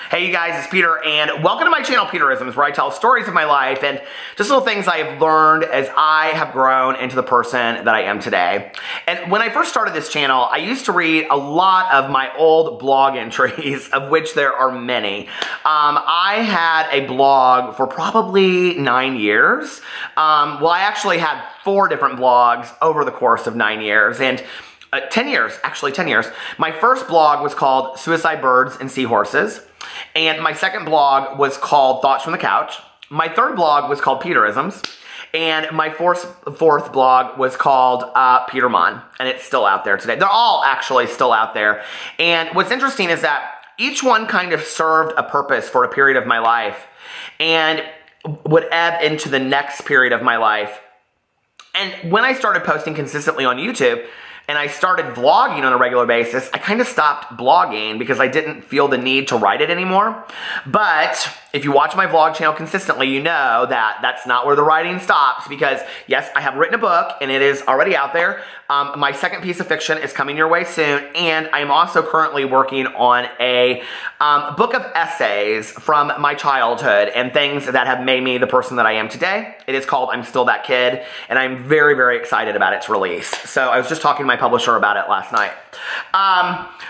Hey you guys, it's Peter, and welcome to my channel, Peterisms, where I tell stories of my life and just little things I have learned as I have grown into the person that I am today. And when I first started this channel, I used to read a lot of my old blog entries, of which there are many. I had a blog for probably 9 years. Well, I actually had 4 different blogs over the course of 9 years, and 10 years, actually 10 years. My first blog was called Suicide Birds and Seahorses. And my second blog was called Thoughts from the Couch. My third blog was called Peterisms. And my fourth blog was called Peter Monn. And it's still out there today. They're all actually still out there. And what's interesting is that each one kind of served a purpose for a period of my life and would ebb into the next period of my life. And when I started posting consistently on YouTube, and I started vlogging on a regular basis, I kind of stopped blogging because I didn't feel the need to write it anymore. But if you watch my vlog channel consistently, you know that that's not where the writing stops, because yes, I have written a book and it is already out there. My second piece of fiction is coming your way soon, and I'm also currently working on a book of essays from my childhood and things that have made me the person that I am today. It is called I'm Still That Kid, and I'm very, very excited about its release. So I was just talking to my publisher about it last night.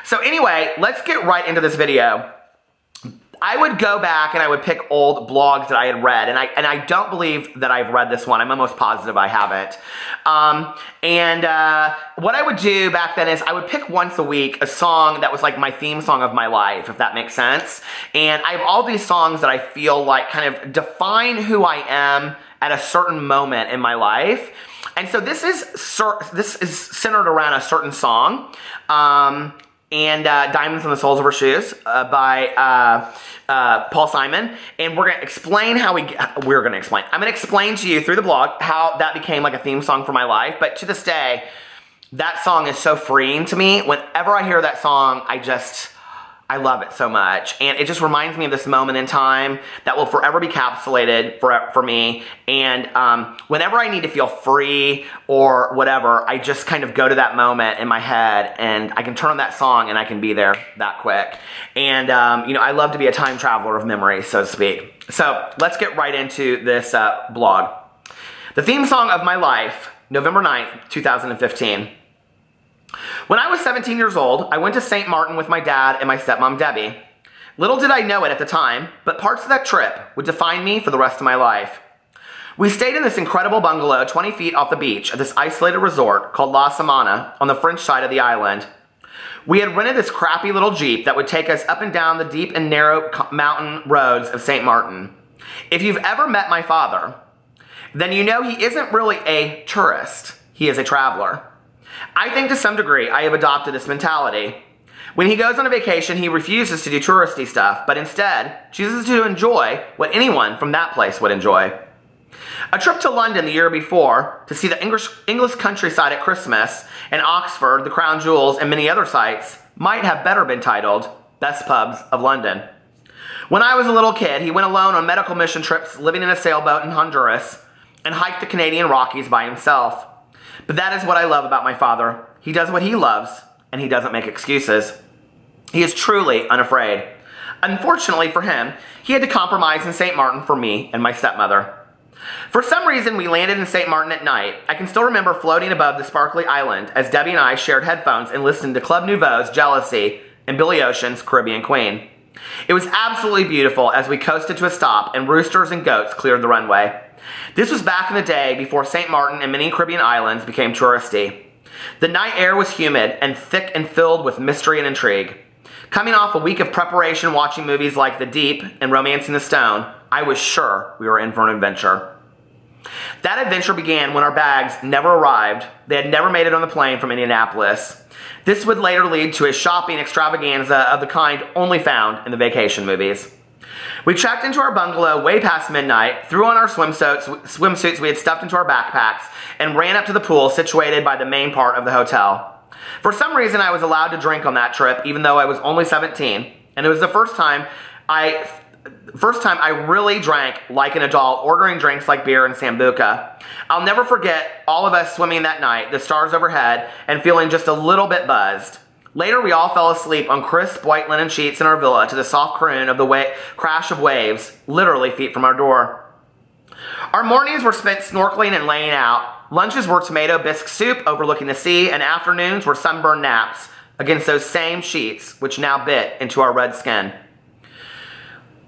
So anyway, let's get right into this video. I would go back and I would pick old blogs that I had read, and I don't believe that I've read this one. I'm almost positive I haven't. What I would do back then is I would pick once a week a song that was like my theme song of my life, if that makes sense. And I have all these songs that I feel like kind of define who I am at a certain moment in my life. And so this is centered around a certain song. Diamonds on the Soles of Her Shoes by Paul Simon. And we're going to explain how I'm going to explain to you through the blog how that became like a theme song for my life. But to this day, that song is so freeing to me. Whenever I hear that song, I love it so much. And it just reminds me of this moment in time that will forever be encapsulated for me. And whenever I need to feel free or whatever, I just kind of go to that moment in my head and I can turn on that song and I can be there that quick. And, you know, I love to be a time traveler of memory, so to speak. So let's get right into this blog. The theme song of my life, November 9th, 2015. When I was 17 years old, I went to St. Martin with my dad and my stepmom, Debbie. Little did I know it at the time, but parts of that trip would define me for the rest of my life. We stayed in this incredible bungalow 20 feet off the beach at this isolated resort called La Samana on the French side of the island. We had rented this crappy little Jeep that would take us up and down the deep and narrow mountain roads of St. Martin. If you've ever met my father, then you know he isn't really a tourist. He is a traveler. I think to some degree I have adopted this mentality. When he goes on a vacation, he refuses to do touristy stuff, but instead chooses to enjoy what anyone from that place would enjoy. A trip to London the year before to see the English countryside at Christmas, and Oxford, the Crown Jewels, and many other sites might have better been titled Best Pubs of London. When I was a little kid, he went alone on medical mission trips, living in a sailboat in Honduras, and hiked the Canadian Rockies by himself. But that is what I love about my father. He does what he loves, and he doesn't make excuses. He is truly unafraid. Unfortunately for him, he had to compromise in St. Martin for me and my stepmother. For some reason, we landed in St. Martin at night. I can still remember floating above the sparkly island as Debbie and I shared headphones and listened to Club Nouveau's Jealousy and Billy Ocean's Caribbean Queen. It was absolutely beautiful as we coasted to a stop and roosters and goats cleared the runway. This was back in the day before St. Martin and many Caribbean islands became touristy. The night air was humid and thick and filled with mystery and intrigue. Coming off a week of preparation watching movies like The Deep and Romancing the Stone, I was sure we were in for an adventure. That adventure began when our bags never arrived. They had never made it on the plane from Indianapolis. This would later lead to a shopping extravaganza of the kind only found in the vacation movies. We checked into our bungalow way past midnight, threw on our swimsuits we had stuffed into our backpacks, and ran up to the pool situated by the main part of the hotel. For some reason, I was allowed to drink on that trip, even though I was only 17, and it was the first time I really drank like an adult, ordering drinks like beer and Sambuca. I'll never forget all of us swimming that night, the stars overhead, and feeling just a little bit buzzed. Later, we all fell asleep on crisp white linen sheets in our villa to the soft croon of the crash of waves, literally feet from our door. Our mornings were spent snorkeling and laying out. Lunches were tomato bisque soup overlooking the sea, and afternoons were sunburned naps against those same sheets, which now bit into our red skin.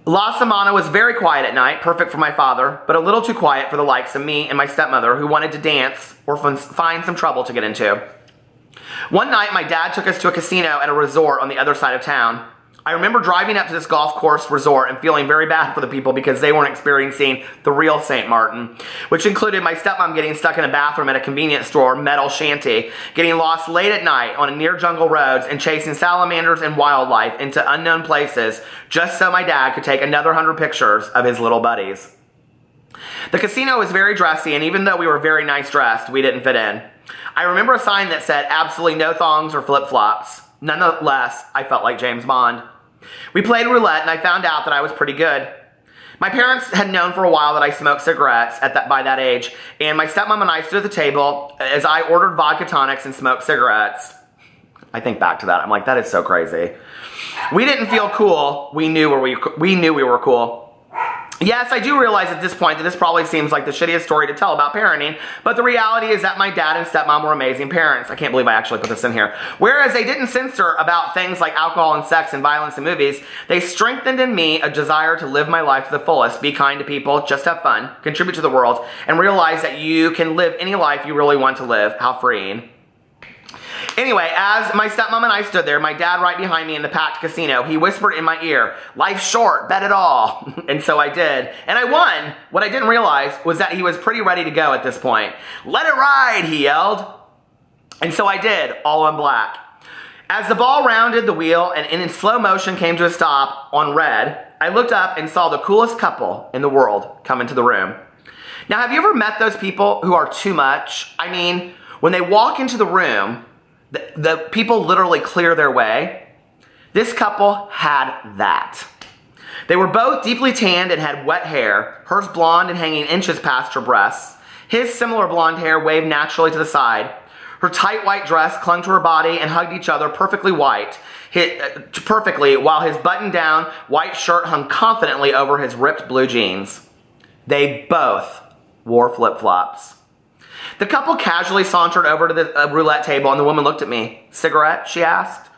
La Semana was very quiet at night, perfect for my father, but a little too quiet for the likes of me and my stepmother, who wanted to dance or find some trouble to get into. One night, my dad took us to a casino at a resort on the other side of town. I remember driving up to this golf course resort and feeling very bad for the people because they weren't experiencing the real St. Martin, which included my stepmom getting stuck in a bathroom at a convenience store, metal shanty, getting lost late at night on near jungle roads, and chasing salamanders and wildlife into unknown places just so my dad could take another 100 pictures of his little buddies. The casino was very dressy, and even though we were very nice dressed, we didn't fit in. I remember a sign that said absolutely no thongs or flip-flops. Nonetheless, I felt like James Bond. We played roulette, and I found out that I was pretty good. My parents had known for a while that I smoked cigarettes by that age, and my stepmom and I stood at the table as I ordered vodka tonics and smoked cigarettes. I think back to that. I'm like, that is so crazy. We didn't feel cool. We knew we were cool. Yes, I do realize at this point that this probably seems like the shittiest story to tell about parenting, but the reality is that my dad and stepmom were amazing parents. I can't believe I actually put this in here. Whereas they didn't censor about things like alcohol and sex and violence in movies, they strengthened in me a desire to live my life to the fullest, be kind to people, just have fun, contribute to the world, and realize that you can live any life you really want to live. How freeing. Anyway, as my stepmom and I stood there, my dad right behind me in the packed casino, he whispered in my ear, "Life's short, bet it all." And so I did. And I won. What I didn't realize was that he was pretty ready to go at this point. "Let it ride," he yelled. And so I did, all on black. As the ball rounded the wheel and in slow motion came to a stop on red, I looked up and saw the coolest couple in the world come into the room. Now, have you ever met those people who are too much? I mean, when they walk into the room, the people literally clear their way. This couple had that. They were both deeply tanned and had wet hair, hers blonde and hanging inches past her breasts. His similar blonde hair waved naturally to the side. Her tight white dress clung to her body and hugged each other perfectly while his buttoned-down white shirt hung confidently over his ripped blue jeans. They both wore flip-flops. The couple casually sauntered over to the roulette table, and the woman looked at me. "Cigarette?" she asked.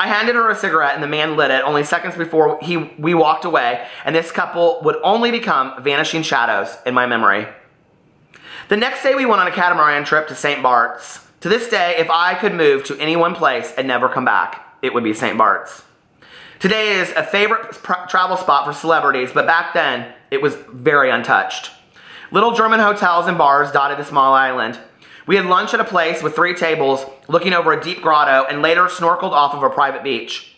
I handed her a cigarette, and the man lit it only seconds before we walked away, and this couple would only become vanishing shadows in my memory. The next day, we went on a catamaran trip to St. Bart's. To this day, if I could move to any one place and never come back, it would be St. Bart's. Today is a favorite travel spot for celebrities, but back then, it was very untouched. Little German hotels and bars dotted the small island. We had lunch at a place with 3 tables looking over a deep grotto and later snorkeled off of a private beach.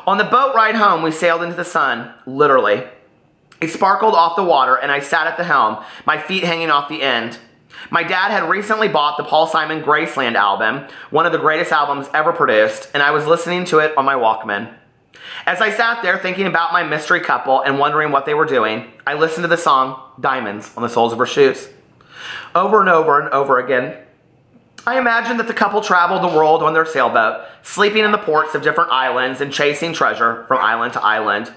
On the boat ride home, we sailed into the sun, literally. It sparkled off the water and I sat at the helm, my feet hanging off the end. My dad had recently bought the Paul Simon Graceland album, one of the greatest albums ever produced, and I was listening to it on my Walkman. As I sat there thinking about my mystery couple and wondering what they were doing, I listened to the song "Diamonds on the Soles of Her Shoes." Over and over and over again, I imagined that the couple traveled the world on their sailboat, sleeping in the ports of different islands and chasing treasure from island to island.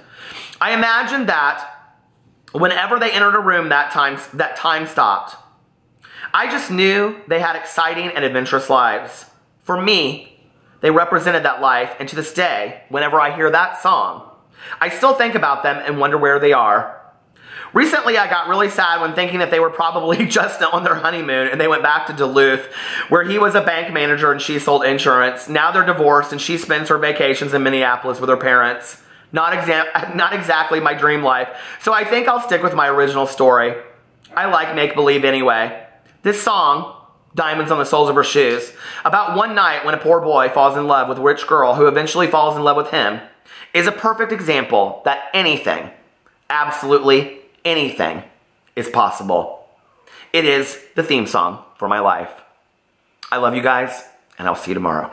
I imagined that whenever they entered a room, that time stopped. I just knew they had exciting and adventurous lives. For me, they represented that life, and to this day, whenever I hear that song, I still think about them and wonder where they are. Recently, I got really sad when thinking that they were probably just on their honeymoon and they went back to Duluth, where he was a bank manager and she sold insurance. Now they're divorced and she spends her vacations in Minneapolis with her parents. Not exactly my dream life, so I think I'll stick with my original story. I like make-believe anyway. This song, "Diamonds on the Soles of Her Shoes," about one night when a poor boy falls in love with a rich girl who eventually falls in love with him, is a perfect example that anything, absolutely anything, is possible. It is the theme song for my life. I love you guys, and I'll see you tomorrow.